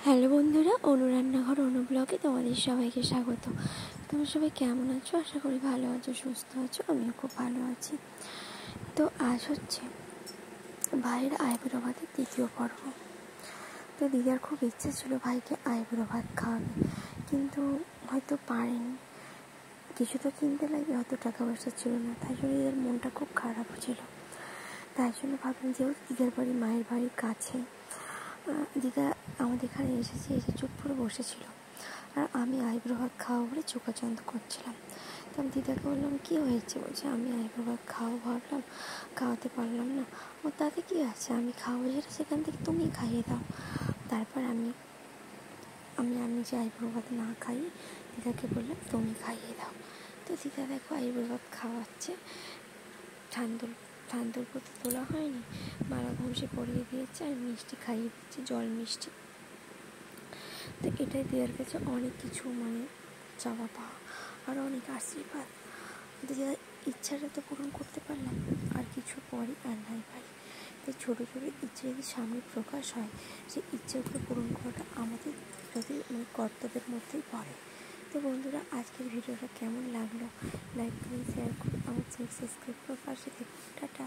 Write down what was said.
Hello বন্ধুরা, অনু রান্নাঘর অনু ব্লগে তোমাদের সবাইকে স্বাগত। তোমরা সবাই কেমন আছো? আশা করি ভালো আছো, সুস্থ আছো। আমিও খুব ভালো আছি। তো আজ হচ্ছে ভাইয়ের আইবুড়ো ভাতের দ্বিতীয় পর্ব। তো দিদার খুব ইচ্ছে ছিল ভাইকে আইবুড়ো ভাত খাওয়াবে, কিন্তু হয়তো পারেনি। কিছু তো কিনতে লাগবে, হয়তো টাকা পয়সা ছিল না, তাই জন্য দিদার মনটা খুব খারাপ ছিল। তাই জন্য ভাবলাম যেহেতু দিদার বাড়ি মায়ের বাড়ির কাছে, দিদা আমাদের এখানে এসে চুপ করে বসেছিল, আর আমি আইবুড়ো ভাত খাওয়া বলে চোখাচন্দ করছিলাম। তো আমি দিদাকে বললাম, কী হয়েছে? বলছে, আমি আইবুড়ো ভাত খাওয়া ভাবলাম, খাওয়াতে পারলাম না। ও তাতে কী আছে, আমি খাওয়াবো যেটা সেখান থেকে তুমি খাইয়ে দাও। তারপর আমি যে আইবুড়ো ভাত না খাই, দিদাকে বললাম তুমি খাইয়ে দাও। তো দিদা দেখো আইবুড়ো ভাত খাওয়াচ্ছে, ঠান্ডুর প্রতি তোলা হয়নি, মালা ঘষে পরিয়ে দিয়েছে, আর মিষ্টি খাইয়ে দিচ্ছে, জল মিষ্টি। তো এটাই দিদার কাছে অনেক কিছু চাওয়া পাওয়া আর অনেক আশীর্বাদ। দিদার ইচ্ছাটা তো পূরণ করতে পারলাম, আর কিছু পরে আর নাই পারি। তাই ছোটো ছোটো ইচ্ছে যদি সামনে প্রকাশ হয়, সেই ইচ্ছেগুলো পূরণ করাটা আমাদের যদি কর্তব্যের মধ্যেই পড়ে। তো বন্ধুরা, আজকের ভিডিওটা কেমন লাগলো লাইক করুন, শেয়ার করুন, আমার চ্যানেল সাবস্ক্রাইব করে পাশে দেখুন। টাটা।